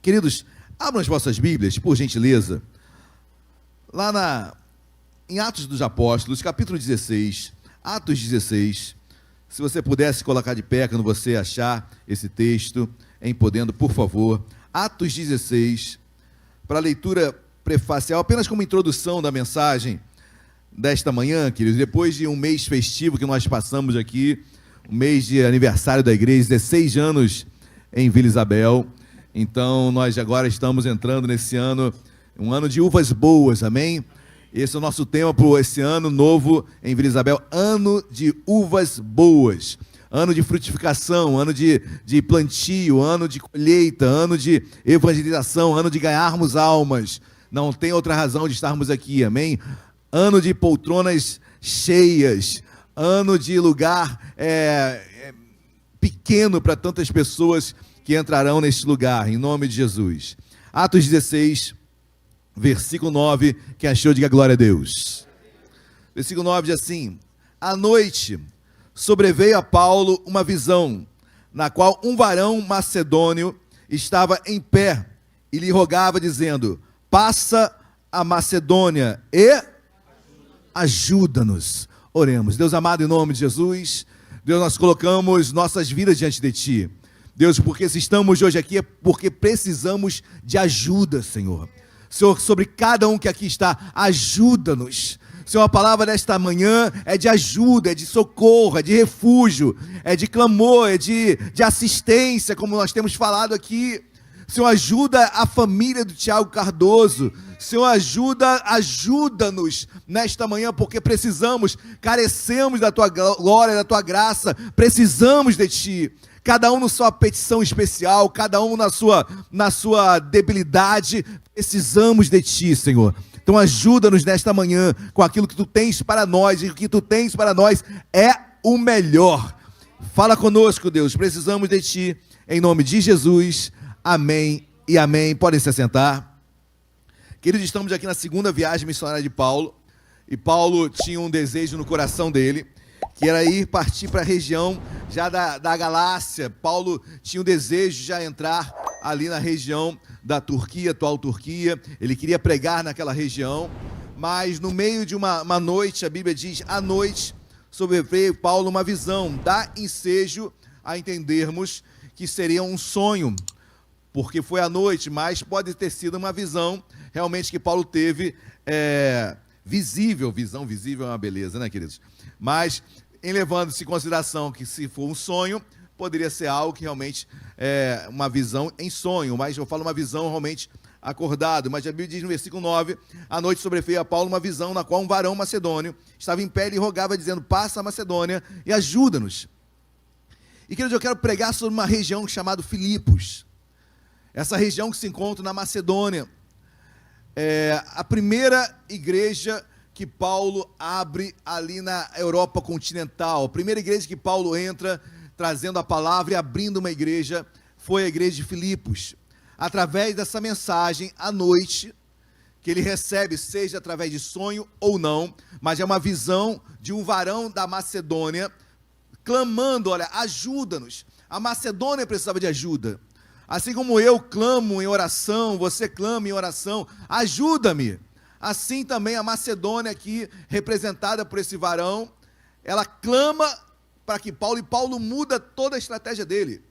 Queridos, abram as vossas Bíblias, por gentileza, lá em Atos dos Apóstolos, capítulo 16, Atos 16, se você pudesse colocar de pé quando você achar esse texto, em podendo, por favor, Atos 16, para a leitura prefacial, apenas como introdução da mensagem desta manhã, queridos, depois de um mês festivo que nós passamos aqui, um mês de aniversário da igreja, 16 anos em Vila Isabel. Então, nós agora estamos entrando nesse ano, um ano de uvas boas, amém? Esse é o nosso tema para esse ano novo em Vila Isabel, ano de uvas boas, ano de frutificação, ano de plantio, ano de colheita, ano de evangelização, ano de ganharmos almas. Não tem outra razão de estarmos aqui, amém? Ano de poltronas cheias, ano de lugar pequeno para tantas pessoas que entrarão neste lugar, em nome de Jesus. Atos 16, versículo 9, quem achou, diga glória a Deus. Versículo 9 diz assim: à noite sobreveio a Paulo uma visão, na qual um varão macedônio estava em pé, e lhe rogava, dizendo: passa a Macedônia e ajuda-nos. Oremos. Deus amado, em nome de Jesus, Deus, nós colocamos nossas vidas diante de Ti. Deus, porque se estamos hoje aqui é porque precisamos de ajuda, Senhor. Senhor, sobre cada um que aqui está, ajuda-nos. Senhor, a palavra desta manhã é de ajuda, é de socorro, é de refúgio, é de clamor, é de assistência, como nós temos falado aqui. Senhor, ajuda a família do Tiago Cardoso. Senhor, ajuda-nos nesta manhã, porque precisamos, carecemos da Tua glória, da Tua graça, precisamos de Ti. Cada um na sua petição especial, cada um na sua debilidade, precisamos de Ti, Senhor. Então ajuda-nos nesta manhã com aquilo que Tu tens para nós, e o que Tu tens para nós é o melhor. Fala conosco, Deus, precisamos de Ti, em nome de Jesus. Amém e amém. Podem se assentar. Queridos, estamos aqui na segunda viagem missionária de Paulo, e Paulo tinha um desejo no coração dele, que era partir para a região já da Galácia. Paulo tinha um desejo de já entrar ali na região da Turquia, atual Turquia. Ele queria pregar naquela região, mas no meio de uma noite, a Bíblia diz, à noite, sobreveio Paulo uma visão. Dá ensejo a entendermos que seria um sonho, porque foi à noite, mas pode ter sido uma visão realmente que Paulo teve visível. Visão visível é uma beleza, né, queridos? Mas, levando-se em consideração que se for um sonho, poderia ser algo que realmente é uma visão em sonho, mas eu falo uma visão realmente acordado. Mas a Bíblia diz no versículo 9, à noite sobreveio a Paulo uma visão, na qual um varão macedônio estava em pé e rogava, dizendo: passa a Macedônia e ajuda-nos. E, queridos, eu quero pregar sobre uma região chamada Filipos. Essa região que se encontra na Macedônia, é a primeira igreja que Paulo abre ali na Europa continental. A primeira igreja que Paulo entra trazendo a palavra e abrindo uma igreja foi a igreja de Filipos. Através dessa mensagem, à noite, que ele recebe, seja através de sonho ou não, mas é uma visão de um varão da Macedônia clamando: olha, ajuda-nos. A Macedônia precisava de ajuda. Assim como eu clamo em oração, você clama em oração, ajuda-me. Assim também a Macedônia aqui, representada por esse varão, ela clama para que Paulo, e Paulo muda toda a estratégia dele.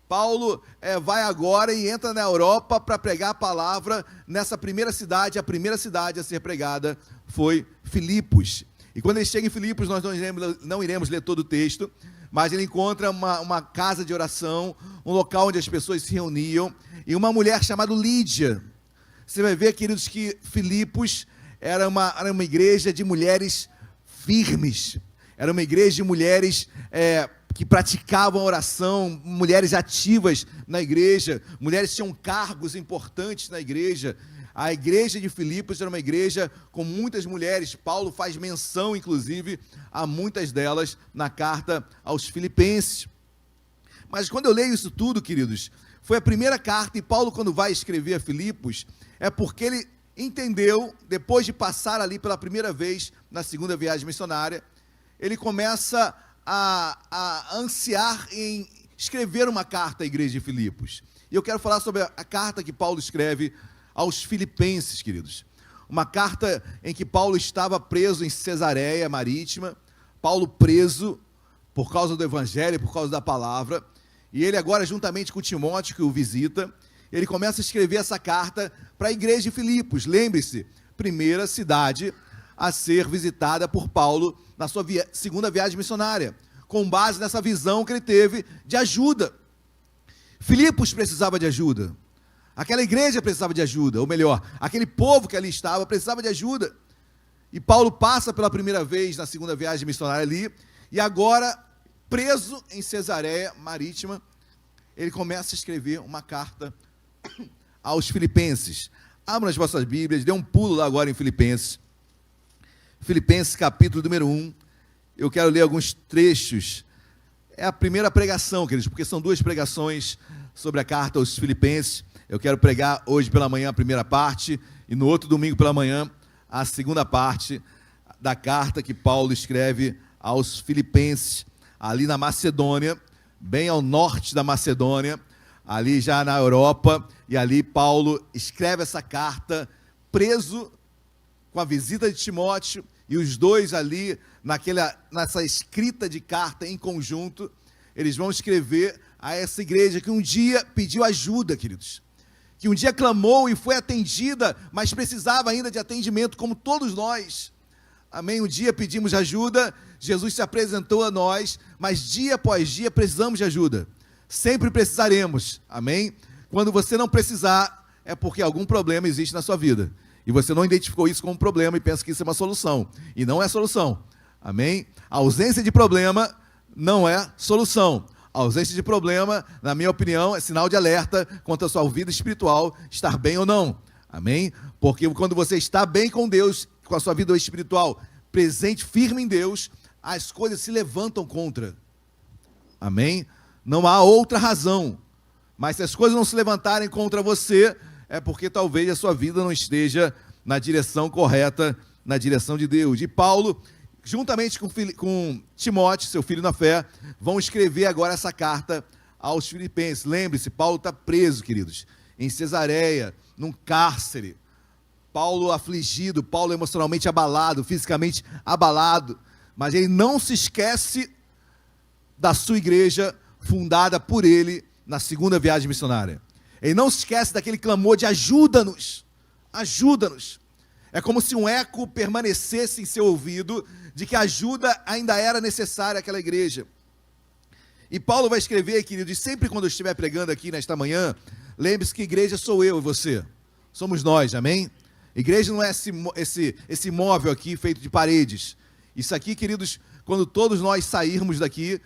Paulo vai agora e entra na Europa para pregar a palavra nessa primeira cidade. A primeira cidade a ser pregada foi Filipos. E quando ele chega em Filipos, nós não iremos ler todo o texto, mas ele encontra uma casa de oração, um local onde as pessoas se reuniam, e uma mulher chamada Lídia. Você vai ver, queridos, que Filipos era uma igreja de mulheres firmes, era uma igreja de mulheres que praticavam oração, mulheres ativas na igreja, mulheres que tinham cargos importantes na igreja. A igreja de Filipos era uma igreja com muitas mulheres. Paulo faz menção, inclusive, a muitas delas na carta aos Filipenses. Mas quando eu leio isso tudo, queridos, foi a primeira carta, e Paulo, quando vai escrever a Filipos, é porque ele entendeu, depois de passar ali pela primeira vez na segunda viagem missionária, ele começa a ansiar em escrever uma carta à igreja de Filipos. E eu quero falar sobre a carta que Paulo escreve aos Filipenses, queridos. Uma carta em que Paulo estava preso em Cesareia Marítima, Paulo preso por causa do Evangelho, por causa da palavra, e ele agora, juntamente com Timóteo, que o visita, ele começa a escrever essa carta para a igreja de Filipos. Lembre-se, primeira cidade a ser visitada por Paulo na sua segunda viagem missionária, com base nessa visão que ele teve de ajuda. Filipos precisava de ajuda, aquela igreja precisava de ajuda, ou melhor, aquele povo que ali estava precisava de ajuda. E Paulo passa pela primeira vez na segunda viagem missionária ali, e agora, preso em Cesareia Marítima, ele começa a escrever uma carta aos Filipenses. Abram as vossas Bíblias, dê um pulo lá agora em Filipenses. Filipenses capítulo número 1, eu quero ler alguns trechos. É a primeira pregação, queridos, porque são duas pregações sobre a carta aos Filipenses. Eu quero pregar hoje pela manhã a primeira parte, e no outro domingo pela manhã, a segunda parte da carta que Paulo escreve aos Filipenses, ali na Macedônia, bem ao norte da Macedônia, ali já na Europa, e ali Paulo escreve essa carta, preso com a visita de Timóteo, e os dois ali, nessa escrita de carta em conjunto, eles vão escrever a essa igreja que um dia pediu ajuda, queridos, que um dia clamou e foi atendida, mas precisava ainda de atendimento, como todos nós. Amém? Um dia pedimos ajuda, Jesus se apresentou a nós, mas dia após dia precisamos de ajuda. Sempre precisaremos. Amém? Quando você não precisar, é porque algum problema existe na sua vida. E você não identificou isso como um problema e pensa que isso é uma solução. E não é solução. Amém? A ausência de problema não é solução. A ausência de problema, na minha opinião, é sinal de alerta quanto à sua vida espiritual, estar bem ou não. Amém? Porque quando você está bem com Deus, com a sua vida espiritual presente, firme em Deus, as coisas se levantam contra. Amém? Não há outra razão. Mas se as coisas não se levantarem contra você, é porque talvez a sua vida não esteja na direção correta, na direção de Deus. E Paulo, juntamente com Timóteo, seu filho na fé, vão escrever agora essa carta aos Filipenses. Lembre-se, Paulo está preso, queridos, em Cesareia, num cárcere. Paulo afligido, Paulo emocionalmente abalado, fisicamente abalado, mas ele não se esquece da sua igreja fundada por ele na segunda viagem missionária. Ele não se esquece daquele clamor de ajuda-nos, ajuda-nos. É como se um eco permanecesse em seu ouvido de que a ajuda ainda era necessária àquela igreja. E Paulo vai escrever, querido, e sempre quando eu estiver pregando aqui nesta manhã, lembre-se que igreja sou eu e você, somos nós, amém? Igreja não é esse móvel aqui feito de paredes. Isso aqui, queridos, quando todos nós sairmos daqui,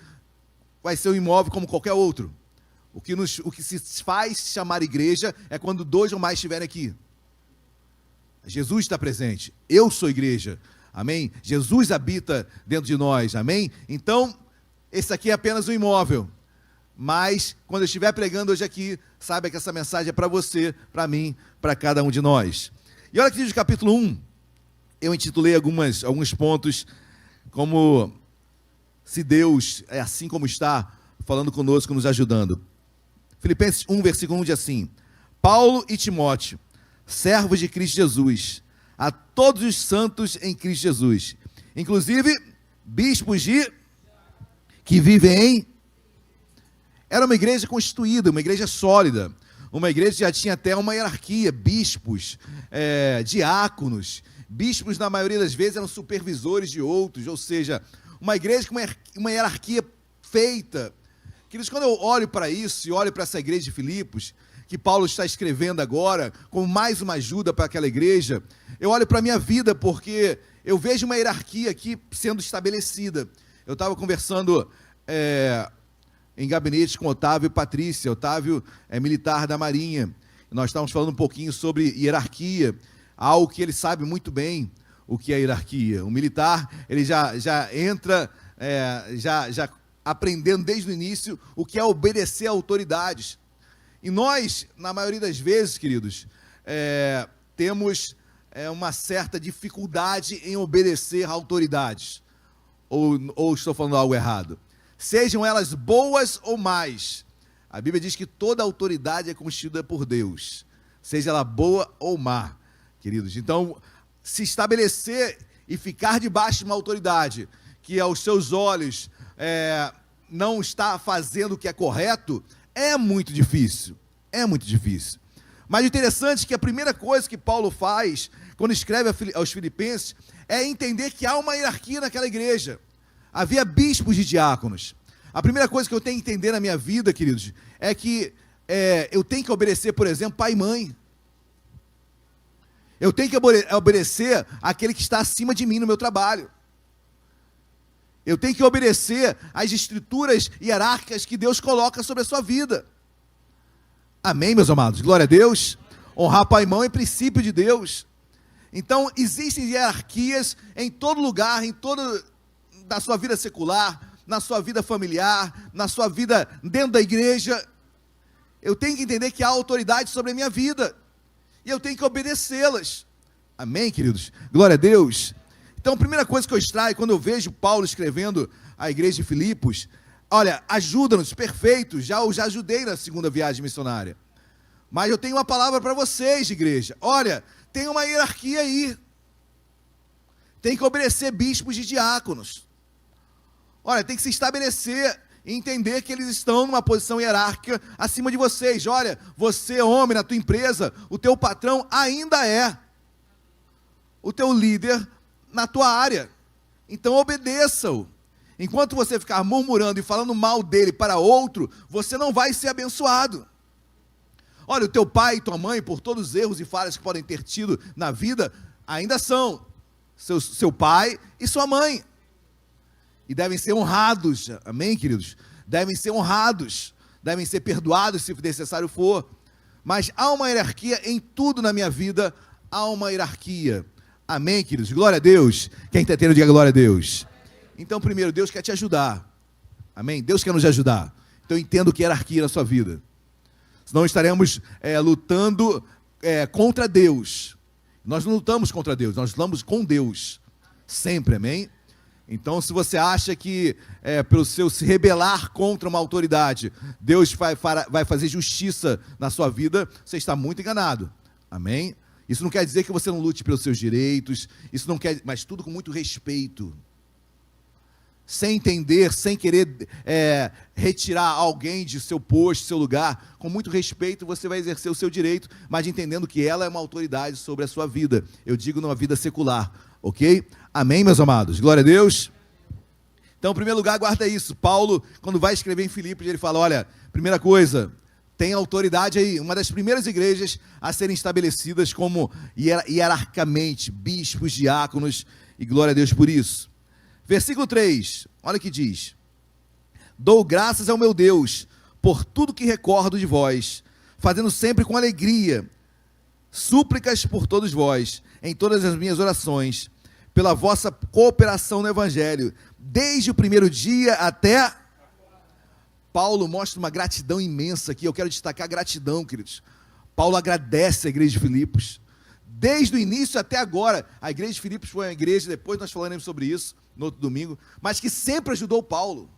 vai ser um imóvel como qualquer outro. O que se faz chamar igreja é quando dois ou mais estiverem aqui. Jesus está presente, eu sou igreja, amém? Jesus habita dentro de nós, amém? Então, esse aqui é apenas um imóvel, mas quando eu estiver pregando hoje aqui, saiba que essa mensagem é para você, para mim, para cada um de nós. E olha que diz o capítulo 1, eu intitulei alguns pontos, como se Deus é assim como está, falando conosco, nos ajudando. Filipenses 1, versículo 1 diz assim: Paulo e Timóteo, servos de Cristo Jesus, a todos os santos em Cristo Jesus, inclusive bispos que vivem em... Era uma igreja constituída, uma igreja sólida, uma igreja que já tinha até uma hierarquia, bispos, diáconos, bispos na maioria das vezes eram supervisores de outros, ou seja, uma igreja com uma hierarquia feita. Queridos, quando eu olho para isso e olho para essa igreja de Filipos, que Paulo está escrevendo agora, como mais uma ajuda para aquela igreja, eu olho para a minha vida, porque eu vejo uma hierarquia aqui sendo estabelecida. Eu estava conversando em gabinete com Otávio e Patrícia. Otávio é militar da Marinha, nós estávamos falando um pouquinho sobre hierarquia, algo que ele sabe muito bem o que é hierarquia. O militar, ele já entra, já aprendendo desde o início o que é obedecer a autoridades. E nós, na maioria das vezes, queridos, temos uma certa dificuldade em obedecer a autoridades. Ou estou falando algo errado? Sejam elas boas ou más, A Bíblia diz que toda autoridade é constituída por Deus, seja ela boa ou má, queridos. Então, se estabelecer e ficar debaixo de uma autoridade que aos seus olhos não está fazendo o que é correto, é muito difícil, Mas o interessante é que a primeira coisa que Paulo faz, quando escreve aos Filipenses, é entender que há uma hierarquia naquela igreja. Havia bispos e diáconos. A primeira coisa que eu tenho que entender na minha vida, queridos, é que eu tenho que obedecer, por exemplo, pai e mãe. Eu tenho que obedecer àquele que está acima de mim no meu trabalho. Eu tenho que obedecer às estruturas hierárquicas que Deus coloca sobre a sua vida. Amém, meus amados? Glória a Deus. Honrar pai e mãe é princípio de Deus. Então, existem hierarquias em todo lugar, da sua vida secular, na sua vida familiar, na sua vida dentro da igreja. Eu tenho que entender que há autoridade sobre a minha vida. E eu tenho que obedecê-las. Amém, queridos? Glória a Deus. Então, a primeira coisa que eu extraio, quando eu vejo Paulo escrevendo à igreja de Filipos, olha, ajuda-nos, perfeito, já ajudei na segunda viagem missionária. Mas eu tenho uma palavra para vocês, igreja. Olha, tem uma hierarquia aí. Tem que obedecer bispos e diáconos. Olha, tem que se estabelecer e entender que eles estão numa posição hierárquica acima de vocês. Olha, você, homem, na tua empresa, o teu patrão ainda é o teu líder na tua área. Então obedeça-o. Enquanto você ficar murmurando e falando mal dele para outro, você não vai ser abençoado. Olha, o teu pai e tua mãe, por todos os erros e falhas que podem ter tido na vida, ainda são seu pai e sua mãe. E devem ser honrados, amém, queridos? Devem ser honrados, devem ser perdoados se necessário for. Mas há uma hierarquia em tudo na minha vida, há uma hierarquia. Amém, queridos? Glória a Deus. Quem está tendo, diga glória a Deus. Então, primeiro, Deus quer te ajudar. Amém? Deus quer nos ajudar. Então, entenda o que é hierarquia na sua vida. Senão estaremos lutando contra Deus. Nós não lutamos contra Deus, nós lutamos com Deus. Sempre, amém? Então, se você acha que pelo seu se rebelar contra uma autoridade, Deus vai fazer justiça na sua vida, você está muito enganado. Amém? Isso não quer dizer que você não lute pelos seus direitos, isso não quer, mas tudo com muito respeito. Sem entender, sem querer retirar alguém de seu posto, seu lugar, com muito respeito você vai exercer o seu direito, mas entendendo que ela é uma autoridade sobre a sua vida. Eu digo numa vida secular, ok? Amém, meus amados? Glória a Deus. Então, em primeiro lugar, guarda isso. Paulo, quando vai escrever em Filipos, ele fala, olha, primeira coisa, tem autoridade aí, uma das primeiras igrejas a serem estabelecidas como hierarquicamente, bispos, diáconos, e glória a Deus por isso. Versículo 3, olha o que diz: dou graças ao meu Deus por tudo que recordo de vós, fazendo sempre com alegria súplicas por todos vós, em todas as minhas orações, pela vossa cooperação no Evangelho, desde o primeiro dia até... Paulo mostra uma gratidão imensa aqui. Eu quero destacar a gratidão, queridos. Paulo agradece a igreja de Filipos, desde o início até agora. A igreja de Filipos foi uma igreja, depois nós falaremos sobre isso no outro domingo, mas que sempre ajudou Paulo,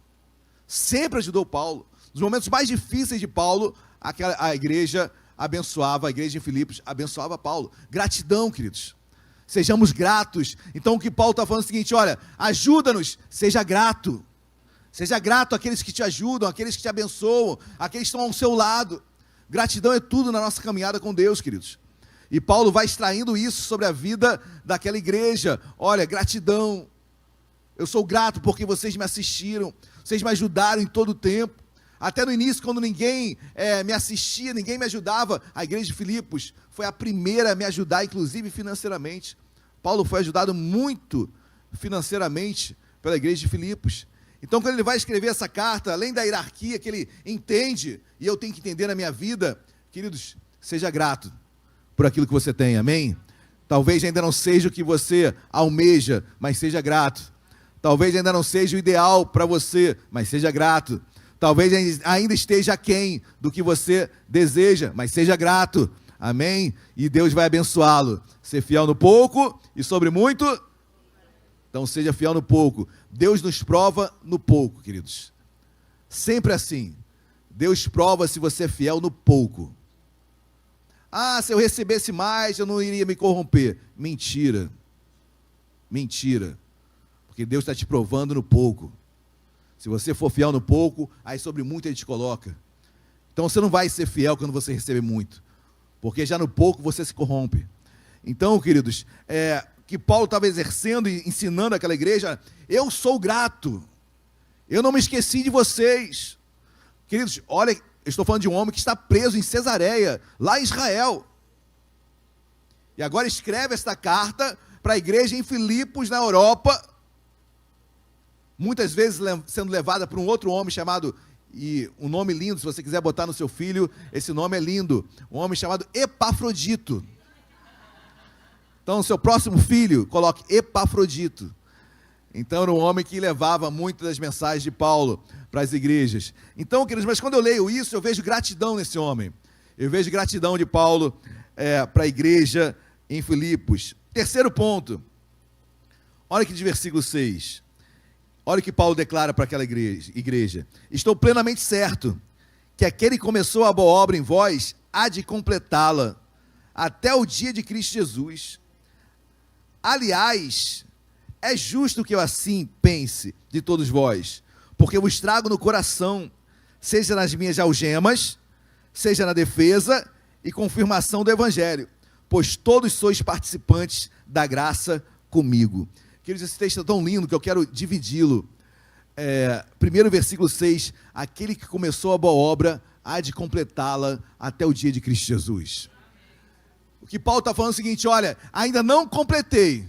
nos momentos mais difíceis de Paulo, a igreja abençoava, a igreja de Filipos abençoava Paulo. Gratidão, queridos, sejamos gratos. Então o que Paulo está falando é o seguinte, olha, ajuda-nos, seja grato àqueles que te ajudam, àqueles que te abençoam, àqueles que estão ao seu lado. Gratidão é tudo na nossa caminhada com Deus, queridos. E Paulo vai extraindo isso sobre a vida daquela igreja. Olha, gratidão, eu sou grato porque vocês me assistiram, vocês me ajudaram em todo o tempo. Até no início, quando ninguém me assistia, ninguém me ajudava, a igreja de Filipos foi a primeira a me ajudar, inclusive financeiramente. Paulo foi ajudado muito financeiramente pela igreja de Filipos. Então, quando ele vai escrever essa carta, além da hierarquia que ele entende, e eu tenho que entender na minha vida, queridos, seja grato por aquilo que você tem, amém? Talvez ainda não seja o que você almeja, mas seja grato. Talvez ainda não seja o ideal para você, mas seja grato. Talvez ainda esteja aquém do que você deseja, mas seja grato, amém? E Deus vai abençoá-lo. Ser fiel no pouco e sobre muito... Então seja fiel no pouco. Deus nos prova no pouco, queridos. Sempre assim. Deus prova se você é fiel no pouco. Ah, se eu recebesse mais, eu não iria me corromper. Mentira. Mentira. Porque Deus está te provando no pouco. Se você for fiel no pouco, aí sobre muito Ele te coloca. Então você não vai ser fiel quando você receber muito. Porque já no pouco você se corrompe. Então, queridos, que Paulo estava exercendo e ensinando aquela igreja, eu sou grato. Eu não me esqueci de vocês. Queridos, olha, eu estou falando de um homem que está preso em Cesareia, lá em Israel. E agora escreve esta carta para a igreja em Filipos, na Europa, muitas vezes sendo levada por um outro homem chamado, e um nome lindo, se você quiser botar no seu filho, esse nome é lindo, um homem chamado Epafrodito. Então, seu próximo filho, coloque Epafrodito. Então, era um homem que levava muitas das mensagens de Paulo para as igrejas. Então, queridos, mas quando eu leio isso, eu vejo gratidão nesse homem. Eu vejo gratidão de Paulo para a igreja em Filipos. Terceiro ponto. Olha que de versículo 6. Olha o que Paulo declara para aquela igreja. Estou plenamente certo que aquele que começou a boa obra em vós há de completá-la até o dia de Cristo Jesus. Aliás, é justo que eu assim pense de todos vós, porque eu vos trago no coração, seja nas minhas algemas, seja na defesa e confirmação do Evangelho, pois todos sois participantes da graça comigo. Queridos, esse texto é tão lindo que eu quero dividi-lo. Primeiro versículo 6, aquele que começou a boa obra há de completá-la até o dia de Cristo Jesus. O que Paulo está falando é o seguinte, olha, ainda não completei,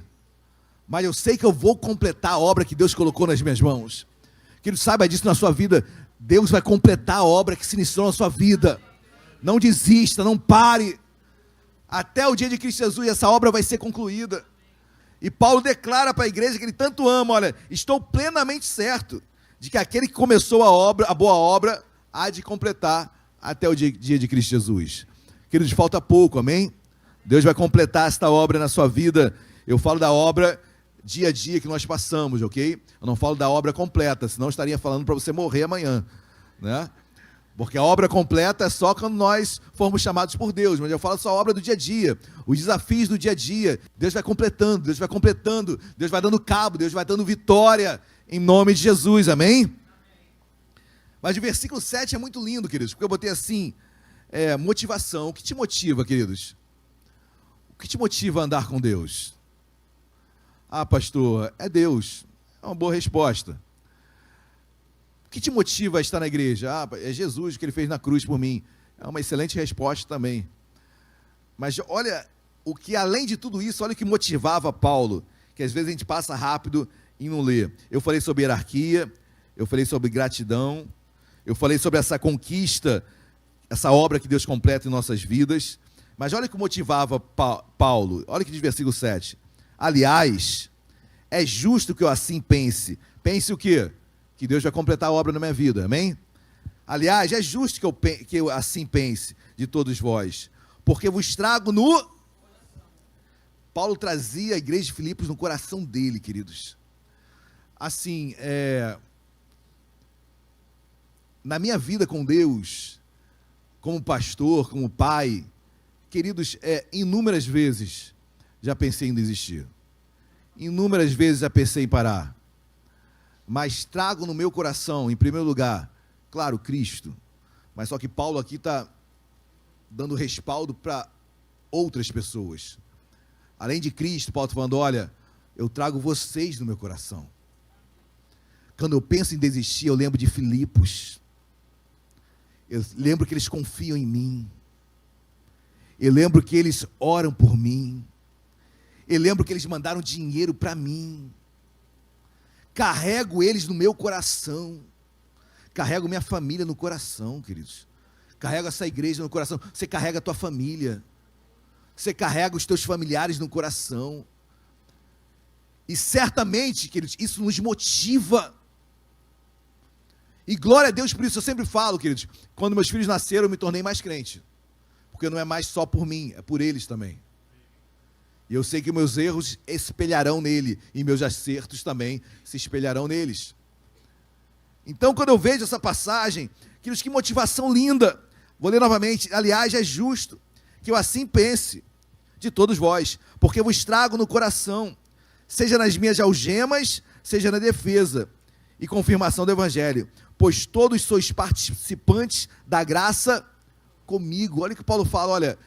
mas eu sei que eu vou completar a obra que Deus colocou nas minhas mãos. Querido, saiba disso na sua vida, Deus vai completar a obra que se iniciou na sua vida. Não desista, não pare. Até o dia de Cristo Jesus, essa obra vai ser concluída. E Paulo declara para a igreja que ele tanto ama, olha, estou plenamente certo de que aquele que começou a boa obra, há de completar até o dia de Cristo Jesus. Queridos, falta pouco, amém? Deus vai completar esta obra na sua vida. Eu falo da obra dia a dia que nós passamos, ok? Eu não falo da obra completa, senão eu estaria falando para você morrer amanhã, né? Porque a obra completa é só quando nós formos chamados por Deus, mas eu falo só a obra do dia a dia, os desafios do dia a dia. Deus vai completando, Deus vai completando, Deus vai dando cabo, Deus vai dando vitória, em nome de Jesus, amém? Mas o versículo 7 é muito lindo, queridos, porque eu botei assim, motivação. O que te motiva, queridos? O que te motiva a andar com Deus? Ah, pastor, é Deus. É uma boa resposta. O que te motiva a estar na igreja? Ah, é Jesus, o que Ele fez na cruz por mim. É uma excelente resposta também. Mas olha, o que além de tudo isso, olha o que motivava Paulo, que às vezes a gente passa rápido e não lê. Eu falei sobre hierarquia, eu falei sobre gratidão, eu falei sobre essa conquista, essa obra que Deus completa em nossas vidas. Mas olha o que motivava Paulo, olha o que diz versículo 7. Aliás, é justo que eu assim pense. Pense o quê? Que Deus vai completar a obra na minha vida, amém? Aliás, é justo que eu assim pense de todos vós, porque vos trago no... Paulo trazia a igreja de Filipos no coração dele, queridos. Assim, na minha vida com Deus, como pastor, como pai, queridos, inúmeras vezes já pensei em desistir. Inúmeras vezes já pensei em parar. Mas trago no meu coração, em primeiro lugar, claro, Cristo. Mas só que Paulo aqui está dando respaldo para outras pessoas. Além de Cristo, Paulo está falando, olha, eu trago vocês no meu coração. Quando eu penso em desistir, eu lembro de Filipos. Eu lembro que eles confiam em mim. Eu lembro que eles oram por mim. Eu lembro que eles mandaram dinheiro para mim. Carrego eles no meu coração. Carrego minha família no coração, queridos. Carrego essa igreja no coração. Você carrega a tua família. Você carrega os teus familiares no coração. E certamente, queridos, isso nos motiva. E glória a Deus por isso. Eu sempre falo, queridos, quando meus filhos nasceram, eu me tornei mais crente. Porque não é mais só por mim, é por eles também. E eu sei que meus erros espelharão nele, e meus acertos também se espelharão neles. Então, quando eu vejo essa passagem, Queridos, que motivação linda. Vou ler novamente. Aliás, é justo que eu assim pense de todos vós, porque vos trago no coração, seja nas minhas algemas, seja na defesa e confirmação do evangelho, pois todos sois participantes da graça comigo. Olha o que Paulo fala, olha,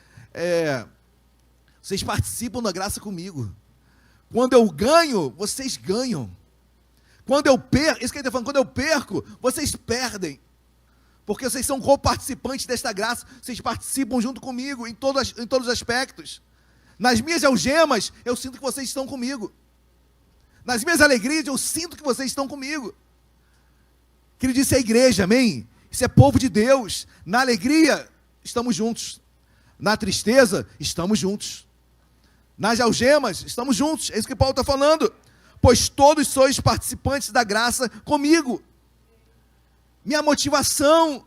vocês participam da graça comigo. Quando eu ganho, vocês ganham. Quando eu perco, isso que ele está falando, quando eu perco, vocês perdem. Porque vocês são co-participantes desta graça, vocês participam junto comigo em todos os aspectos. Nas minhas algemas, eu sinto que vocês estão comigo. Nas minhas alegrias, eu sinto que vocês estão comigo. Querido, isso é igreja, amém? Isso é povo de Deus. Na alegria, estamos juntos. Na tristeza, estamos juntos. Nas algemas, estamos juntos. É isso que Paulo está falando. Pois todos sois participantes da graça comigo. Minha motivação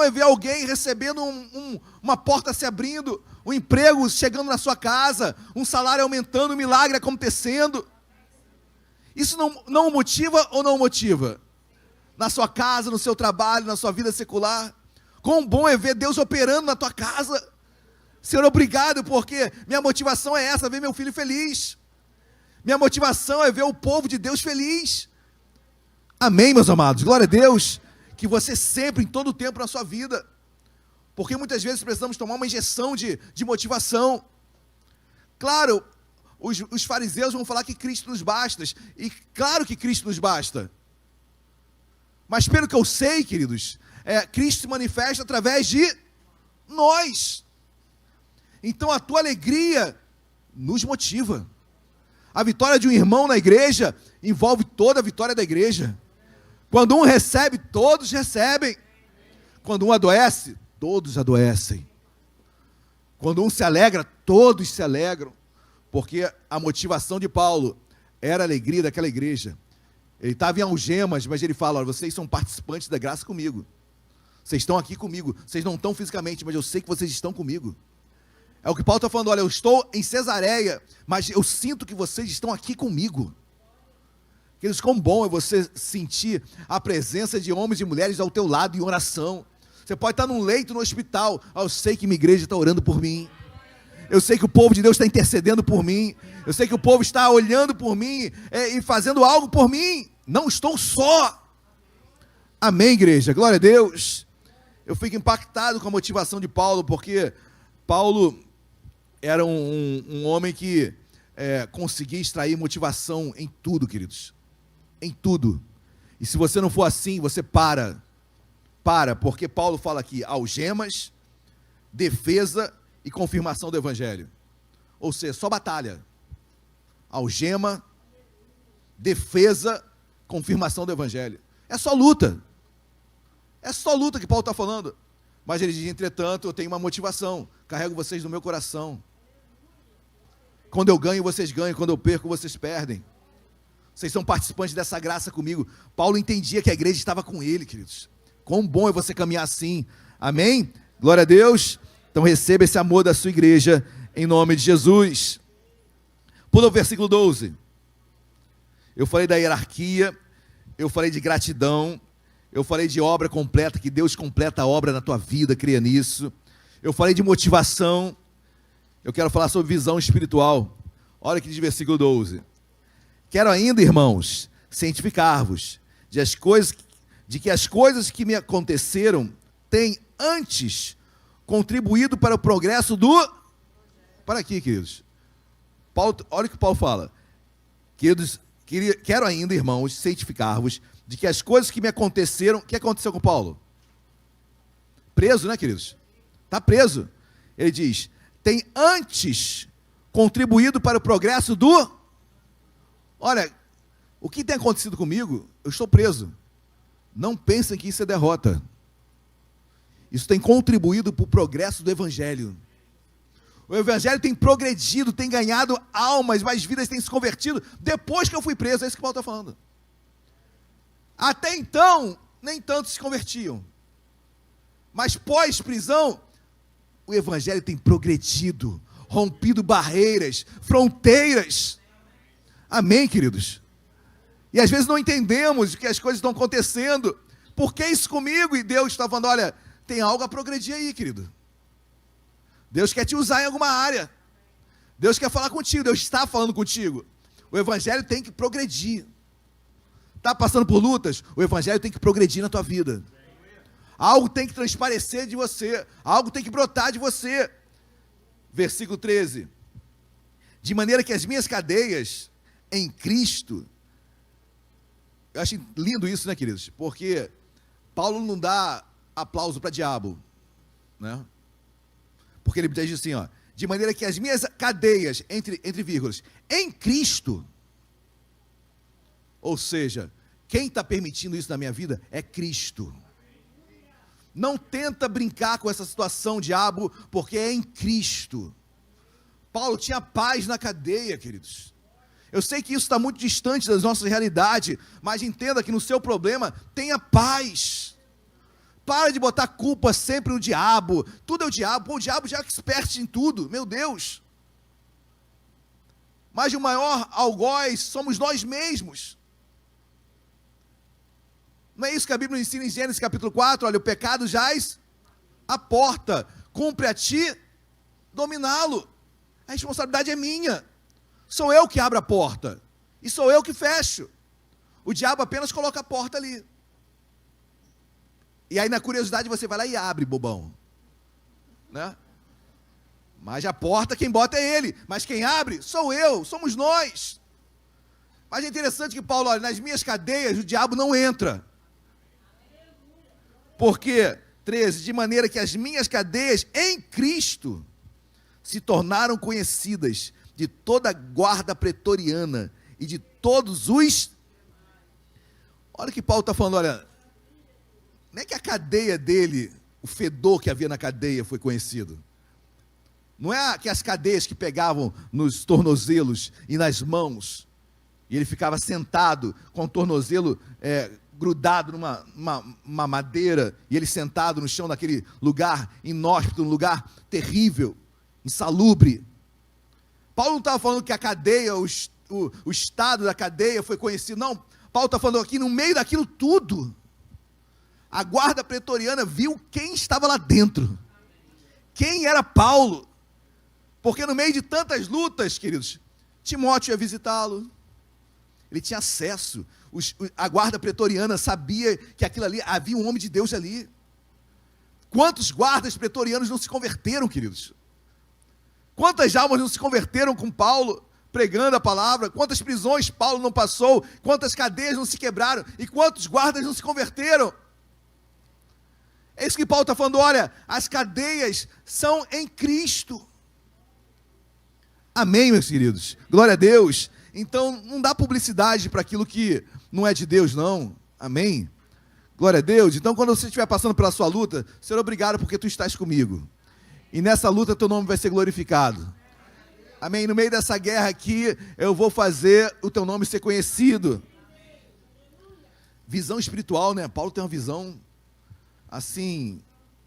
é ver alguém recebendo uma porta se abrindo, um emprego chegando na sua casa, um salário aumentando, um milagre acontecendo. Isso não motiva ou não motiva? Na sua casa, no seu trabalho, na sua vida secular. Quão bom é ver Deus operando na tua casa. Senhor, obrigado, porque minha motivação é essa, ver meu filho feliz. Minha motivação é ver o povo de Deus feliz. Amém, meus amados? Glória a Deus, que você sempre, em todo o tempo na sua vida, porque muitas vezes precisamos tomar uma injeção de motivação. Claro, os fariseus vão falar que Cristo nos basta, e claro que Cristo nos basta, mas pelo que eu sei, queridos, Cristo se manifesta através de nós. Então a tua alegria nos motiva. A vitória de um irmão na igreja envolve toda a vitória da igreja. Quando um recebe, todos recebem. Quando um adoece, todos adoecem. Quando um se alegra, todos se alegram. Porque a motivação de Paulo era a alegria daquela igreja. Ele estava em algemas, mas ele fala, olha, vocês são participantes da graça comigo. Vocês estão aqui comigo. Vocês não estão fisicamente, mas eu sei que vocês estão comigo. É o que Paulo está falando, olha, eu estou em Cesareia, mas eu sinto que vocês estão aqui comigo. Queridos, quão bom é você sentir a presença de homens e mulheres ao teu lado em oração. Você pode estar num leito no hospital, eu sei que minha igreja está orando por mim. Eu sei que o povo de Deus está intercedendo por mim. Eu sei que o povo está olhando por mim e fazendo algo por mim. Não estou só. Amém, igreja? Glória a Deus. Eu fico impactado com a motivação de Paulo, porque Paulo era um homem que conseguia extrair motivação em tudo, queridos. Em tudo. E se você não for assim, você para, porque Paulo fala aqui, algemas, defesa e confirmação do evangelho. Ou seja, só batalha. Algema, defesa, confirmação do evangelho. É só luta. É só luta que Paulo está falando. Mas ele diz, entretanto, eu tenho uma motivação. Carrego vocês no meu coração. Quando eu ganho, vocês ganham. Quando eu perco, vocês perdem. Vocês são participantes dessa graça comigo. Paulo entendia que a igreja estava com ele, queridos. Quão bom é você caminhar assim. Amém? Glória a Deus. Então receba esse amor da sua igreja em nome de Jesus. Pula o versículo 12. Eu falei da hierarquia, eu falei de gratidão, eu falei de obra completa, que Deus completa a obra na tua vida, creia nisso. Eu falei de motivação, eu quero falar sobre visão espiritual. Olha que diz versículo 12. Quero ainda, irmãos, cientificar-vos de que as coisas que me aconteceram têm antes contribuído para o progresso do... Para aqui, queridos. Paulo, olha o que Paulo fala. Queridos, quero ainda, irmãos, cientificar-vos de que as coisas que me aconteceram... O que aconteceu com Paulo? Preso, né, queridos? Está preso. Ele diz, tem antes contribuído para o progresso do... Olha, o que tem acontecido comigo? Eu estou preso. Não pensem que isso é derrota. Isso tem contribuído para o progresso do evangelho. O evangelho tem progredido, tem ganhado almas, mais vidas têm se convertido depois que eu fui preso. É isso que Paulo está falando. Até então, nem tanto se convertiam. Mas pós-prisão, o evangelho tem progredido, rompido barreiras, fronteiras. Amém, queridos? E às vezes não entendemos que as coisas estão acontecendo. Por que isso comigo? E Deus está falando, olha, tem algo a progredir aí, querido. Deus quer te usar em alguma área. Deus quer falar contigo, Deus está falando contigo. O evangelho tem que progredir. Está passando por lutas? O evangelho tem que progredir na tua vida. Algo tem que transparecer de você. Algo tem que brotar de você. Versículo 13. De maneira que as minhas cadeias em Cristo... Eu acho lindo isso, né, queridos? Porque Paulo não dá aplauso para diabo, né? Porque ele diz assim, ó, de maneira que as minhas cadeias, entre vírgulas, em Cristo, ou seja, quem está permitindo isso na minha vida é Cristo. Não tenta brincar com essa situação, diabo, porque é em Cristo. Paulo tinha paz na cadeia, queridos. Eu sei que isso está muito distante da nossa realidade, mas entenda que no seu problema tenha paz. Para de botar culpa sempre no diabo. Tudo é o diabo. Pô, o diabo já é expert em tudo. Meu Deus. Mas o maior algoz somos nós mesmos. Não é isso que a Bíblia ensina em Gênesis capítulo 4? Olha, o pecado jaz à porta. Cumpre a ti dominá-lo. A responsabilidade é minha. Sou eu que abro a porta. E sou eu que fecho. O diabo apenas coloca a porta ali. E aí na curiosidade você vai lá e abre, bobão. Né? Mas a porta quem bota é ele. Mas quem abre sou eu, somos nós. Mas é interessante que Paulo, olha, nas minhas cadeias o diabo não entra. Porque, 13, de maneira que as minhas cadeias em Cristo se tornaram conhecidas de toda a guarda pretoriana e de todos os... Olha o que Paulo está falando, olha, não é que a cadeia dele, o fedor que havia na cadeia foi conhecido. Não é que as cadeias que pegavam nos tornozelos e nas mãos, e ele ficava sentado com o tornozelo grudado numa madeira, e ele sentado no chão naquele lugar inóspito, um lugar terrível, insalubre. Paulo não estava falando que a cadeia, o estado da cadeia foi conhecido, não. Paulo está falando aqui, no meio daquilo tudo, a guarda pretoriana viu quem estava lá dentro, quem era Paulo, porque no meio de tantas lutas, queridos, Timóteo ia visitá-lo, ele tinha acesso, a guarda pretoriana sabia que aquilo ali, havia um homem de Deus ali. Quantos guardas pretorianos não se converteram, queridos? Quantas almas não se converteram com Paulo, pregando a palavra? Quantas prisões Paulo não passou? Quantas cadeias não se quebraram? E quantos guardas não se converteram? É isso que Paulo está falando, olha, as cadeias são em Cristo. Amém, meus queridos? Glória a Deus. Então, não dá publicidade para aquilo que não é de Deus, não. Amém? Glória a Deus. Então, quando você estiver passando pela sua luta, Senhor, obrigado porque tu estás comigo. E nessa luta teu nome vai ser glorificado. Amém? No meio dessa guerra aqui, eu vou fazer o teu nome ser conhecido. Visão espiritual, né? Paulo tem uma visão, assim,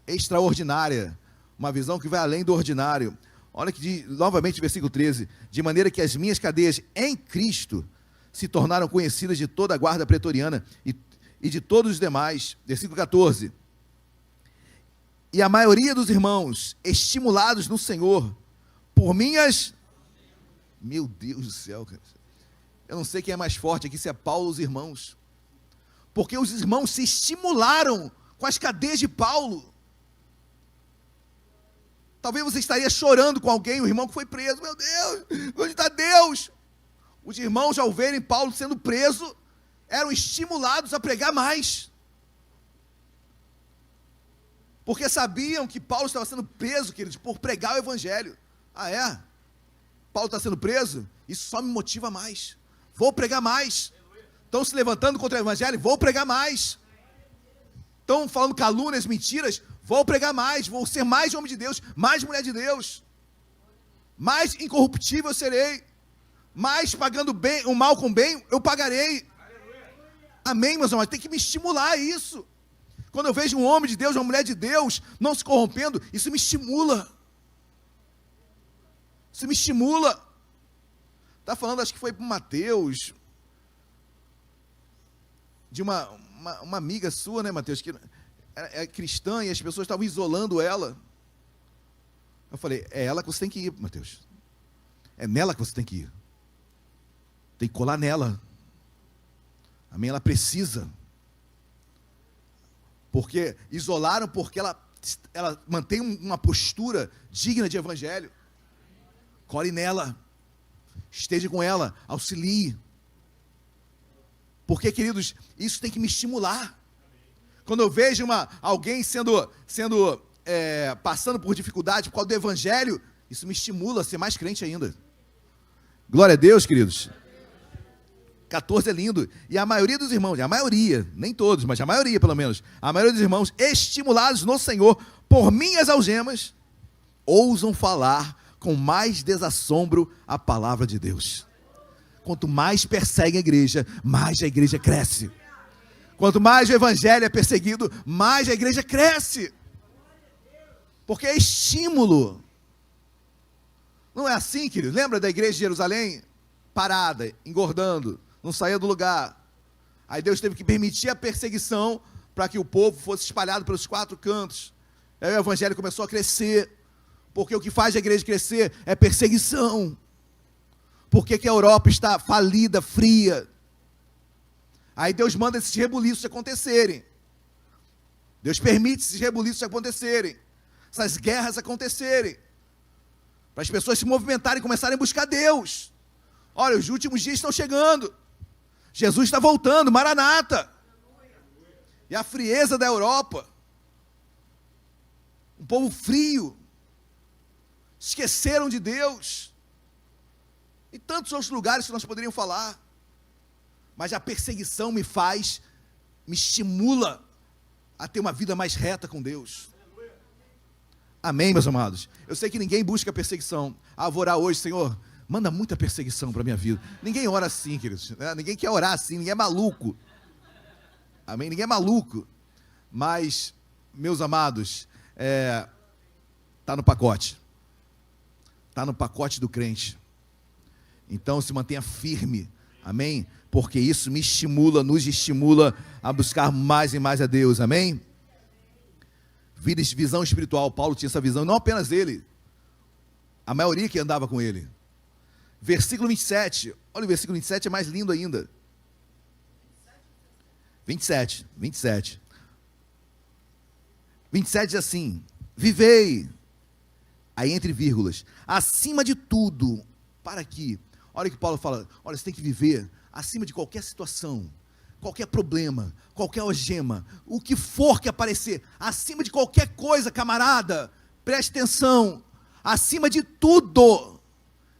extraordinária. Uma visão que vai além do ordinário. Olha que diz, novamente, versículo 13. De maneira que as minhas cadeias em Cristo se tornaram conhecidas de toda a guarda pretoriana e de todos os demais. Versículo 14. E a maioria dos irmãos, estimulados no Senhor, por minhas... Meu Deus do céu, cara. Eu não sei quem é mais forte aqui, se é Paulo ou os irmãos. Porque os irmãos se estimularam com as cadeias de Paulo. Talvez você estaria chorando com alguém, o irmão que foi preso. Meu Deus, onde está Deus? Os irmãos, ao verem Paulo sendo preso, eram estimulados a pregar mais. Porque sabiam que Paulo estava sendo preso, queridos, por pregar o evangelho. Ah, é? Paulo está sendo preso? Isso só me motiva mais. Vou pregar mais. Estão se levantando contra o evangelho? Vou pregar mais. Estão falando calúnias, mentiras? Vou pregar mais. Vou ser mais homem de Deus, mais mulher de Deus. Mais incorruptível eu serei. Mais pagando bem, o mal com bem, eu pagarei. Amém, meus irmãos? Tem que me estimular a isso. Quando eu vejo um homem de Deus, uma mulher de Deus, não se corrompendo, isso me estimula. Isso me estimula. Está falando, acho que foi para Mateus, de uma uma amiga sua, né, Mateus, que é cristã e as pessoas estavam isolando ela. Eu falei, é ela que você tem que ir, Mateus. É nela que você tem que ir. Tem que colar nela. Amém? Ela precisa. Porque isolaram porque ela mantém uma postura digna de evangelho. Cole nela. Esteja com ela. Auxilie. Porque, queridos, isso tem que me estimular. Quando eu vejo alguém passando por dificuldade por causa do evangelho, isso me estimula a ser mais crente ainda. Glória a Deus, queridos. 14 é lindo. E a maioria dos irmãos, nem todos, mas a maioria pelo menos, a maioria dos irmãos, estimulados no Senhor por minhas algemas, ousam falar com mais desassombro a palavra de Deus. Quanto mais perseguem a igreja, mais a igreja cresce. Quanto mais o evangelho é perseguido, mais a igreja cresce. Porque é estímulo. Não é assim, querido? Lembra da igreja de Jerusalém? Parada, engordando, não saía do lugar. Aí Deus teve que permitir a perseguição para que o povo fosse espalhado pelos 4 cantos. Aí o evangelho começou a crescer. Porque o que faz a igreja crescer é perseguição. Por que a Europa está falida, fria? Aí Deus manda esses rebuliços acontecerem. Deus permite esses rebuliços acontecerem. Essas guerras acontecerem. Para as pessoas se movimentarem e começarem a buscar Deus. Olha, os últimos dias estão chegando. Jesus está voltando, Maranata. E a frieza da Europa. Um povo frio. Esqueceram de Deus. E tantos outros lugares que nós poderíamos falar. Mas a perseguição me estimula a ter uma vida mais reta com Deus. Amém, meus amados? Eu sei que ninguém busca perseguição. Vou orar hoje, Senhor, manda muita perseguição para a minha vida. Ninguém ora assim, queridos, né? Ninguém quer orar assim, ninguém é maluco. Amém? Ninguém é maluco. Mas, meus amados, está no pacote. Está no pacote do crente. Então se mantenha firme, amém? Porque isso me estimula, nos estimula a buscar mais e mais a Deus, amém? Visão espiritual, Paulo tinha essa visão, não apenas ele, a maioria que andava com ele. Versículo 27, olha o versículo 27, é mais lindo ainda. 27 diz assim, vivei, aí entre vírgulas, acima de tudo, para aqui. Olha o que Paulo fala, olha, você tem que viver acima de qualquer situação, qualquer problema, qualquer algema, o que for que aparecer, acima de qualquer coisa, camarada, preste atenção, acima de tudo,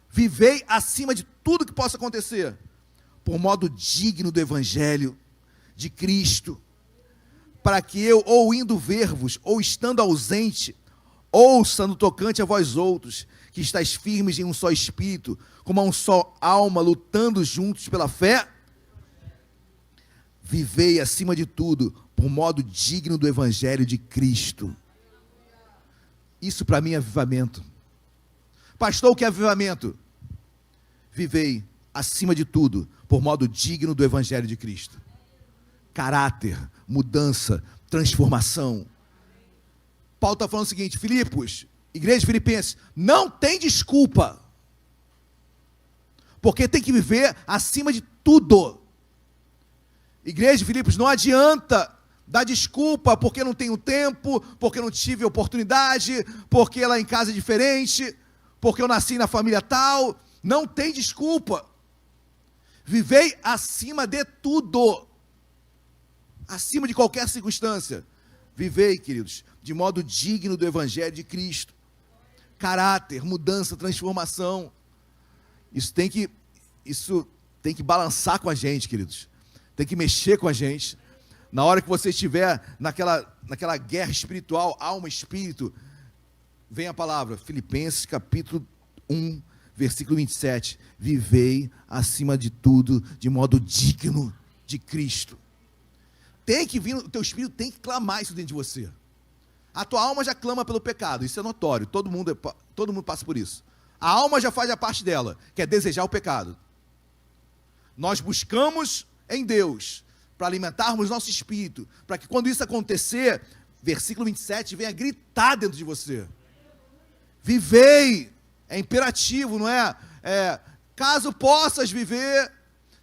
vivei acima de tudo que possa acontecer, por modo digno do evangelho de Cristo, para que eu, ou indo ver-vos, ou estando ausente, ouça no tocante a vós outros, que estáis firmes em um só espírito, como uma só alma, lutando juntos pela fé, vivei acima de tudo, por modo digno do evangelho de Cristo. Isso para mim é avivamento. Pastor, o que é avivamento? Vivei acima de tudo, por modo digno do evangelho de Cristo. Caráter, mudança, transformação. Paulo está falando o seguinte, Filipos, igreja de Filipenses, não tem desculpa, porque tem que viver acima de tudo. Igreja de Filipos, não adianta dar desculpa, porque não tenho tempo, porque não tive oportunidade, porque lá em casa é diferente, porque eu nasci na família tal, não tem desculpa. Vivei acima de tudo, acima de qualquer circunstância. Vivei, queridos, de modo digno do evangelho de Cristo. Caráter, mudança, transformação. Isso tem que balançar com a gente, queridos. Tem que mexer com a gente. Na hora que você estiver naquela guerra espiritual, alma e espírito, vem a palavra, Filipenses capítulo 1, versículo 27. Vivei acima de tudo, de modo digno de Cristo. Tem que vir, o teu espírito tem que clamar isso dentro de você. A tua alma já clama pelo pecado, isso é notório, todo mundo passa por isso. A alma já faz a parte dela, que é desejar o pecado. Nós buscamos em Deus, para alimentarmos nosso espírito, para que quando isso acontecer, versículo 27, venha gritar dentro de você. Vivei, é imperativo, não é? Caso possas viver,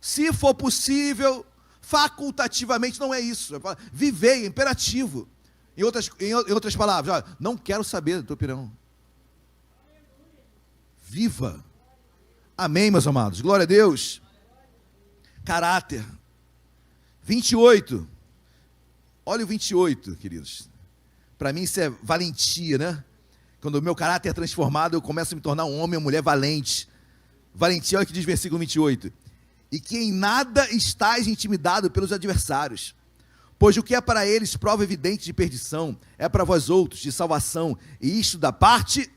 se for possível, facultativamente, não é isso. Vivei, é imperativo. Em outras palavras, olha, não quero saber do teu pirão. Viva. Amém, meus amados. Glória a Deus. Caráter. 28. Olha o 28, queridos. Para mim isso é valentia, né? Quando o meu caráter é transformado, eu começo a me tornar um homem ou mulher valente. Valentia, olha o que diz o versículo 28. E que em nada estais intimidado pelos adversários, pois o que é para eles prova evidente de perdição, é para vós outros de salvação, e isto da parte,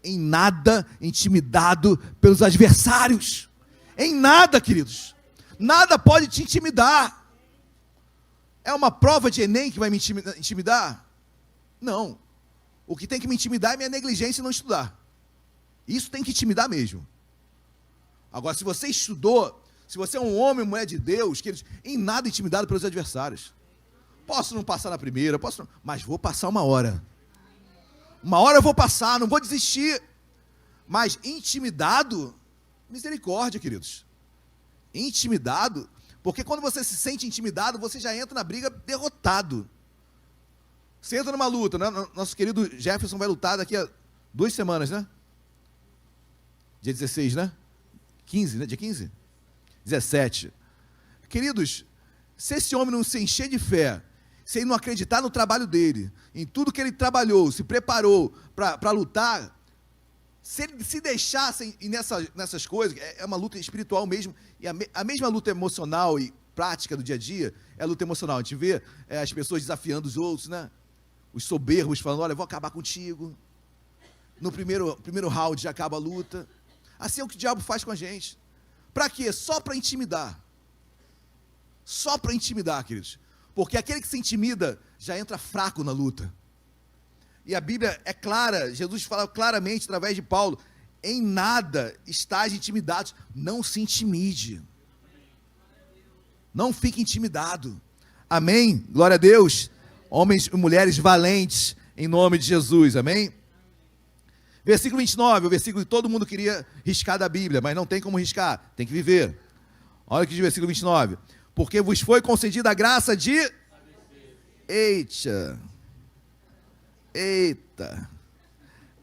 em nada intimidado pelos adversários. Em nada, queridos. Nada pode te intimidar. É uma prova de Enem que vai me intimidar? Não. O que tem que me intimidar é minha negligência em não estudar. Isso tem que intimidar mesmo. Agora, se você estudou, se você é um homem ou mulher de Deus, queridos, em nada intimidado pelos adversários. Posso não passar na primeira, mas vou passar uma hora. Uma hora eu vou passar, não vou desistir. Mas intimidado, misericórdia, queridos. Intimidado, porque quando você se sente intimidado, você já entra na briga derrotado. Você entra numa luta, né? Nosso querido Jefferson vai lutar daqui a 2 semanas, né? Dia 16, né? 15, né? Dia 15? 17. Queridos, se esse homem não se encher de fé, se ele não acreditar no trabalho dele, em tudo que ele trabalhou, se preparou para lutar, se ele se deixasse nessas coisas, é uma luta espiritual mesmo, e a mesma luta emocional e prática do dia a dia, é a luta emocional. A gente vê as pessoas desafiando os outros, né? Os soberbos falando, olha, eu vou acabar contigo. No primeiro round já acaba a luta. Assim é o que o diabo faz com a gente. Para quê? Só para intimidar. Só para intimidar, queridos. Porque aquele que se intimida já entra fraco na luta. E a Bíblia é clara, Jesus fala claramente através de Paulo, em nada estáis intimidados, não se intimide. Não fique intimidado. Amém? Glória a Deus. Homens e mulheres valentes, em nome de Jesus, amém? Versículo 29, o versículo que todo mundo queria riscar da Bíblia, mas não tem como riscar, tem que viver. Olha o que diz o versículo 29. Porque vos foi concedida a graça de... Eita.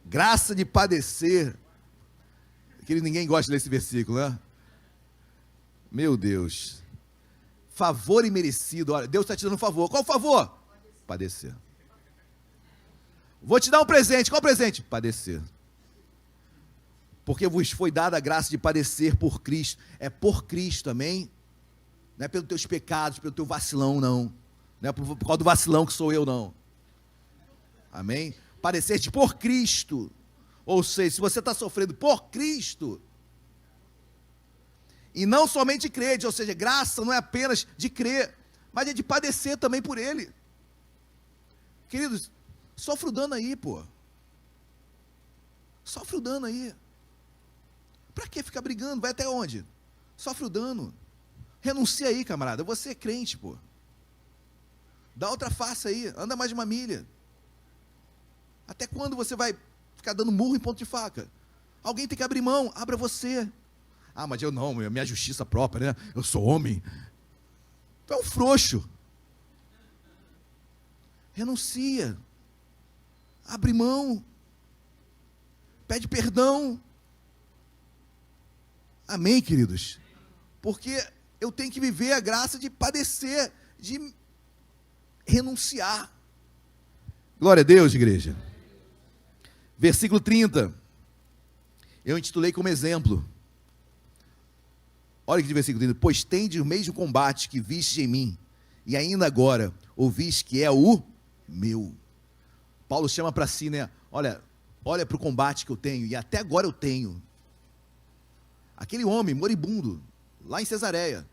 Graça de padecer. Que ninguém gosta desse versículo, né? Meu Deus. Favor imerecido. Olha, Deus está te dando um favor. Qual favor? Padecer. Vou te dar um presente. Qual presente? Padecer. Porque vos foi dada a graça de padecer por Cristo. É por Cristo, amém? Não é pelos teus pecados, pelo teu vacilão, não. Não é por causa do vacilão que sou eu, não. Amém? Padecer-te por Cristo. Ou seja, se você está sofrendo por Cristo, e não somente crer, ou seja, graça não é apenas de crer, mas é de padecer também por Ele. Queridos, sofre o dano aí, pô. Sofre o dano aí. Para que ficar brigando? Vai até onde? Sofre o dano. Renuncia aí, camarada. Você é crente, pô. Dá outra face aí. Anda mais de uma milha. Até quando você vai ficar dando murro em ponto de faca? Alguém tem que abrir mão. Abra você. Ah, mas eu não. Minha justiça própria, né? Eu sou homem. Tu é um frouxo. Renuncia. Abre mão. Pede perdão. Amém, queridos? Porque eu tenho que viver a graça de padecer, de renunciar. Glória a Deus, igreja. Versículo 30. Eu intitulei como exemplo. Olha que de versículo 30. Pois tendes o mesmo combate que viste em mim, e ainda agora ouvis que é o meu. Paulo chama para si, né? Olha para o combate que eu tenho, e até agora eu tenho. Aquele homem moribundo, lá em Cesareia,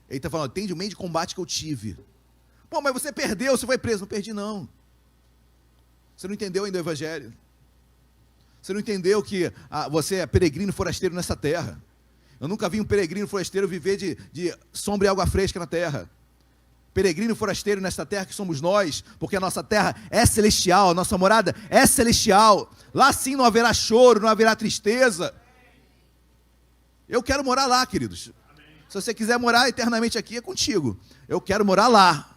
ele está falando, tem de um meio de combate que eu tive. Pô, mas você perdeu, você foi preso. Não perdi, não. Você não entendeu ainda o Evangelho. Você não entendeu que você é peregrino forasteiro nessa terra. Eu nunca vi um peregrino forasteiro viver de sombra e água fresca na terra. Peregrino forasteiro nesta terra que somos nós, porque a nossa terra é celestial, a nossa morada é celestial. Lá sim não haverá choro, não haverá tristeza. Eu quero morar lá, queridos. Se você quiser morar eternamente aqui, é contigo. Eu quero morar lá.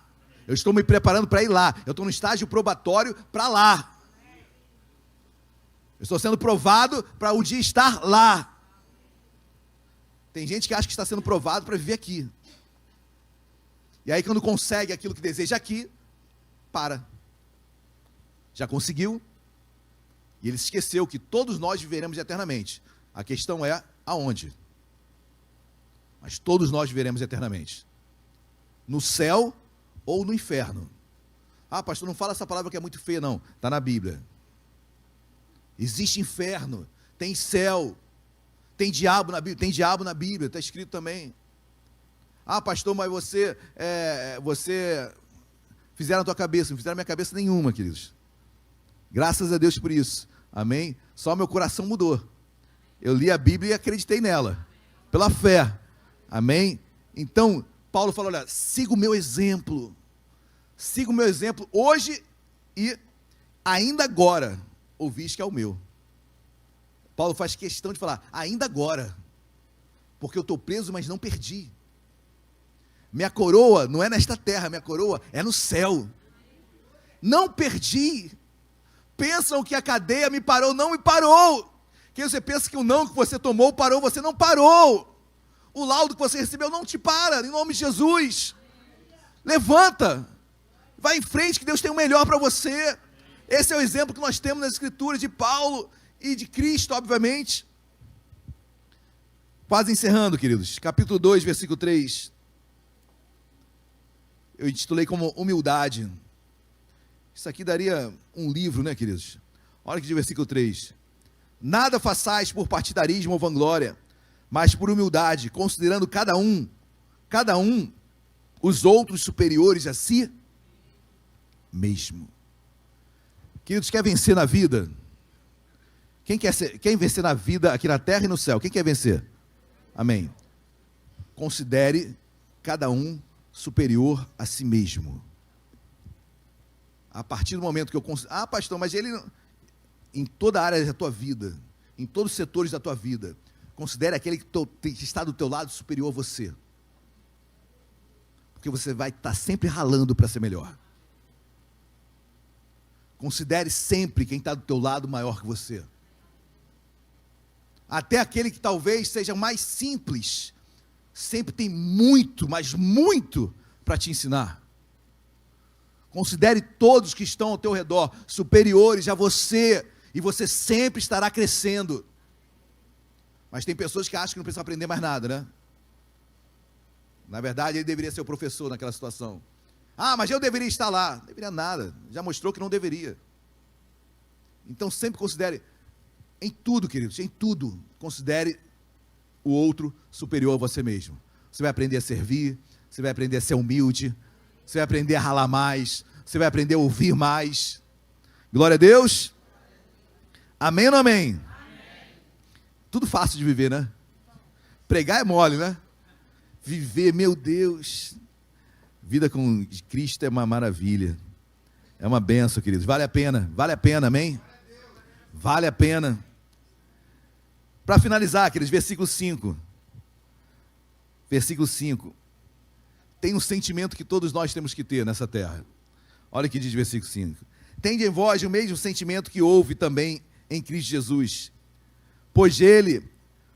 Eu estou me preparando para ir lá. Eu estou no estágio probatório para lá. Eu estou sendo provado para um dia estar lá. Tem gente que acha que está sendo provado para viver aqui. E aí quando consegue aquilo que deseja aqui, para. Já conseguiu. E ele se esqueceu que todos nós viveremos eternamente. A questão é aonde? Mas todos nós viveremos eternamente. No céu ou no inferno. Ah, pastor, não fala essa palavra que é muito feia, não. Está na Bíblia. Existe inferno, tem céu, tem diabo na Bíblia, está escrito também. Ah, pastor, mas você fizeram na tua cabeça, não fizeram na minha cabeça nenhuma, queridos. Graças a Deus por isso, amém? Só meu coração mudou. Eu li a Bíblia e acreditei nela, pela fé, amém? Então, Paulo falou, olha, siga o meu exemplo hoje e ainda agora, ouvis que é o meu. Paulo faz questão de falar, ainda agora, porque eu estou preso, mas não perdi. Minha coroa não é nesta terra, minha coroa é no céu. Não perdi. Pensam que a cadeia me parou, não me parou. Que você pensa que o não que você tomou parou, você não parou. O laudo que você recebeu não te para, em nome de Jesus. Levanta, vai em frente, que Deus tem o melhor para você. Esse é o exemplo que nós temos nas Escrituras de Paulo e de Cristo, obviamente. Quase encerrando, queridos. Capítulo 2, versículo 3. Eu intitulei como humildade. Isso aqui daria um livro, né, queridos? Olha aqui de versículo 3. Nada façais por partidarismo ou vanglória, mas por humildade, considerando cada um, os outros superiores a si mesmo. Queridos, quer vencer na vida? Quem vencer na vida aqui na terra e no céu? Quem quer vencer? Amém. Considere cada um superior a si mesmo. A partir do momento que eu considero, ah, pastor, mas ele, em toda a área da tua vida, em todos os setores da tua vida, considere aquele que está do teu lado superior a você. Porque você vai estar sempre ralando para ser melhor. Considere sempre quem está do teu lado maior que você. Até aquele que talvez seja mais simples, sempre tem muito, mas muito para te ensinar. Considere todos que estão ao teu redor superiores a você, e você sempre estará crescendo. Mas tem pessoas que acham que não precisa aprender mais nada, né? Na verdade, ele deveria ser o professor naquela situação. Ah, mas eu deveria estar lá. Não deveria nada, já mostrou que não deveria. Então sempre considere, em tudo, queridos, em tudo, considere o outro superior a você mesmo. Você vai aprender a servir, você vai aprender a ser humilde, você vai aprender a ralar mais, você vai aprender a ouvir mais. Glória a Deus. Amém ou não amém? Amém. Tudo fácil de viver, né? Pregar é mole, né? Viver, meu Deus, vida com Cristo é uma maravilha, é uma benção, queridos, vale a pena, amém? Vale a pena. Para finalizar, queridos, versículo 5, tem um sentimento que todos nós temos que ter nessa terra. Olha o que diz o versículo 5, tende em vós o mesmo sentimento que houve também em Cristo Jesus, pois ele,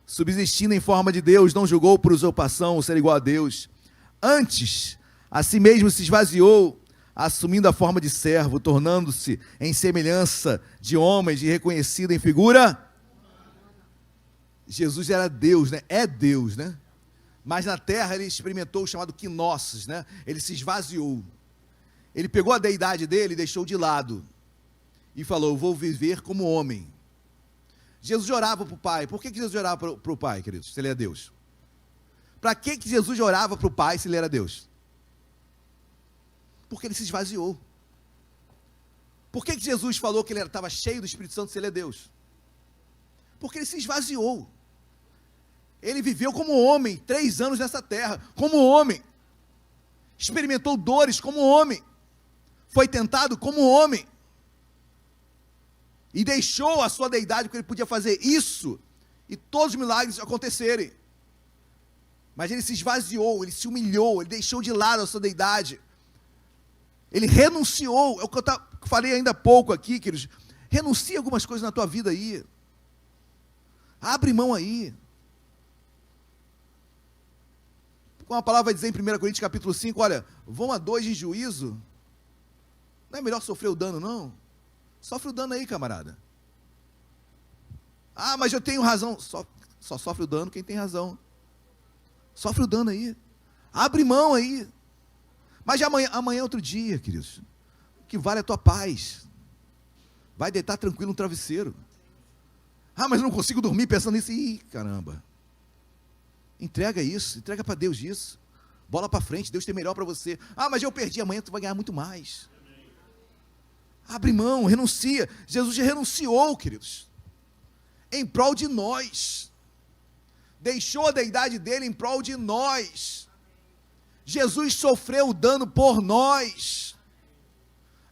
subsistindo em forma de Deus, não julgou por usurpação o ser igual a Deus, antes, a si mesmo se esvaziou, assumindo a forma de servo, tornando-se em semelhança de homens e reconhecido em figura. Jesus era Deus, né? É Deus, né? Mas na terra ele experimentou o chamado kenosis, né? Ele se esvaziou. Ele pegou a deidade dele e deixou de lado. E falou, vou viver como homem. Jesus orava para o Pai. Por que Jesus orava para o Pai, queridos, se ele é Deus? Para que Jesus orava para o Pai se ele era Deus? Porque ele se esvaziou. Por que Jesus falou que ele estava cheio do Espírito Santo se ele é Deus? Porque ele se esvaziou. Ele viveu como homem, 3 anos nessa terra, como homem. Experimentou dores como homem. Foi tentado como homem. E deixou a sua deidade, porque ele podia fazer isso e todos os milagres acontecerem. Mas ele se esvaziou, ele se humilhou, ele deixou de lado a sua deidade. Ele renunciou. É o que eu falei ainda há pouco aqui, queridos. Renuncia algumas coisas na tua vida aí. Abre mão aí. Como a palavra vai dizer em 1 Coríntios capítulo 5, olha, vão a 2 de juízo. Não é melhor sofrer o dano, não? Sofre o dano aí, camarada. Ah, mas eu tenho razão. Só sofre o dano quem tem razão. Sofre o dano aí. Abre mão aí. Mas amanhã é outro dia, queridos. O que vale é a tua paz. Vai deitar tranquilo no travesseiro. Ah, mas eu não consigo dormir pensando nisso. Ih, caramba. Entrega isso, entrega para Deus isso. Bola para frente, Deus tem melhor para você. Ah, mas eu perdi, amanhã tu vai ganhar muito mais. Abre mão, renuncia. Jesus já renunciou, queridos, em prol de nós. Deixou a deidade dele em prol de nós. Jesus sofreu o dano por nós.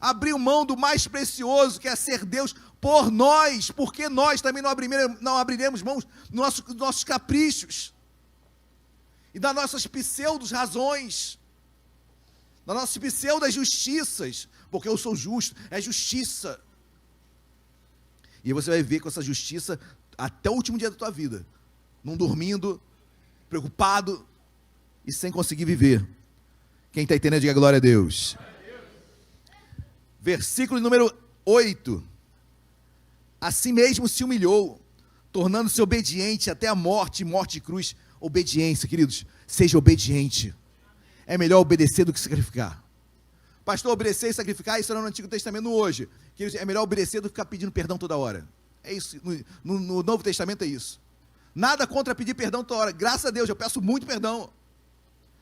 Abriu mão do mais precioso, que é ser Deus, por nós. Porque nós também não abriremos mãos dos nossos caprichos. E das nossas pseudos razões. Das nossas pseudas justiças. Porque eu sou justo, é justiça. E você vai ver com essa justiça até o último dia da tua vida. Não dormindo, preocupado e sem conseguir viver. Quem está entendendo, diga glória a Deus. Versículo número 8. Assim mesmo se humilhou, tornando-se obediente até a morte, morte de cruz. Obediência, queridos, seja obediente. É melhor obedecer do que sacrificar. Pastor, obedecer e sacrificar, isso era no Antigo Testamento hoje. Queridos, é melhor obedecer do que ficar pedindo perdão toda hora. É isso, no Novo Testamento é isso. Nada contra pedir perdão toda hora. Graças a Deus, eu peço muito perdão.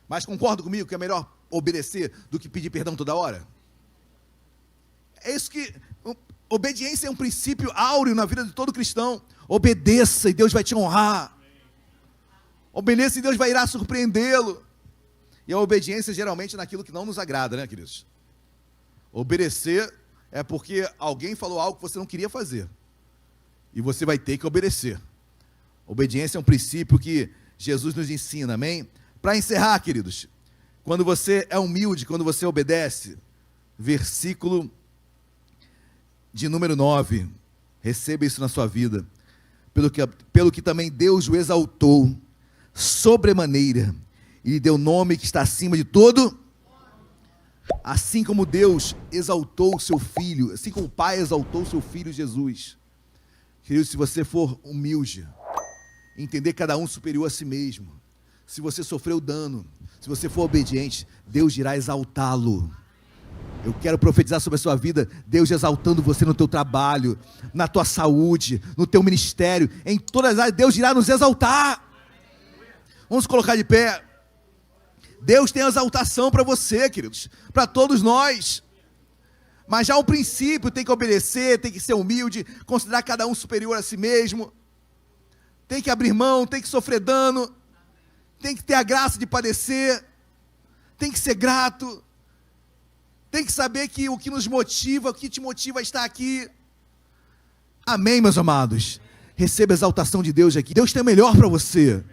Mas concordo comigo que é melhor obedecer do que pedir perdão toda hora? É isso que... Obediência é um princípio áureo na vida de todo cristão. Obedeça e Deus vai te honrar. Obedeça e Deus vai irá surpreendê-lo. E a obediência geralmente é naquilo que não nos agrada, né, queridos? Obedecer é porque alguém falou algo que você não queria fazer. E você vai ter que obedecer. Obediência é um princípio que Jesus nos ensina, amém? Para encerrar, queridos, quando você é humilde, quando você obedece, versículo de número 9, receba isso na sua vida, pelo que também Deus o exaltou, sobremaneira, e lhe deu nome que está acima de todo, assim como Deus exaltou o seu Filho, assim como o Pai exaltou o seu Filho Jesus. Querido, se você for humilde, entender cada um superior a si mesmo, se você sofreu dano, se você for obediente, Deus irá exaltá-lo. Eu quero profetizar sobre a sua vida, Deus exaltando você no teu trabalho, na tua saúde, no teu ministério, em todas as áreas, Deus irá nos exaltar. Vamos colocar de pé. Deus tem exaltação para você, queridos, para todos nós. Mas já o princípio tem que obedecer, tem que ser humilde, considerar cada um superior a si mesmo, tem que abrir mão, tem que sofrer dano, tem que ter a graça de padecer, tem que ser grato, tem que saber que o que nos motiva, o que te motiva a estar aqui. Amém, meus amados? Receba a exaltação de Deus aqui. Deus tem o melhor para você.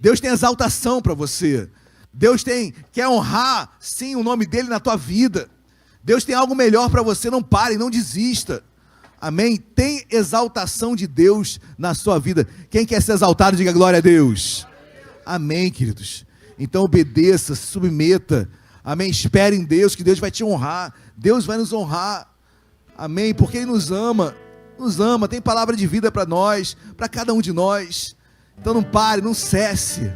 Deus tem exaltação para você. Deus quer honrar, sim, o nome dele na tua vida. Deus tem algo melhor para você, não pare, não desista. Amém? Tem exaltação de Deus na sua vida. Quem quer ser exaltado, diga glória a Deus. Amém, queridos. Então obedeça, se submeta. Amém? Espere em Deus, que Deus vai te honrar. Deus vai nos honrar. Amém? Porque Ele nos ama. Nos ama, tem palavra de vida para nós, para cada um de nós. Então não pare, não cesse.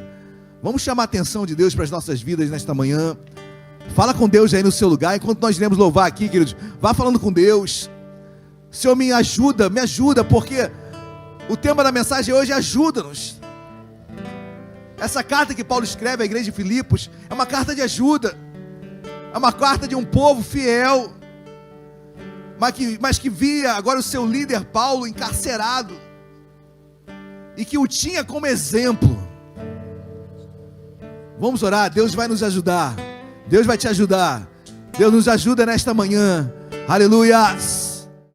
Vamos chamar a atenção de Deus para as nossas vidas nesta manhã. Fala com Deus aí no seu lugar. Enquanto nós iremos louvar aqui, queridos, vá falando com Deus. Senhor, me ajuda, porque o tema da mensagem hoje é ajuda-nos. Essa carta que Paulo escreve à igreja de Filipos é uma carta de ajuda. É uma carta de um povo fiel, mas que via agora o seu líder Paulo encarcerado, e que o tinha como exemplo. Vamos orar, Deus vai nos ajudar. Deus vai te ajudar. Deus nos ajuda nesta manhã. Aleluia.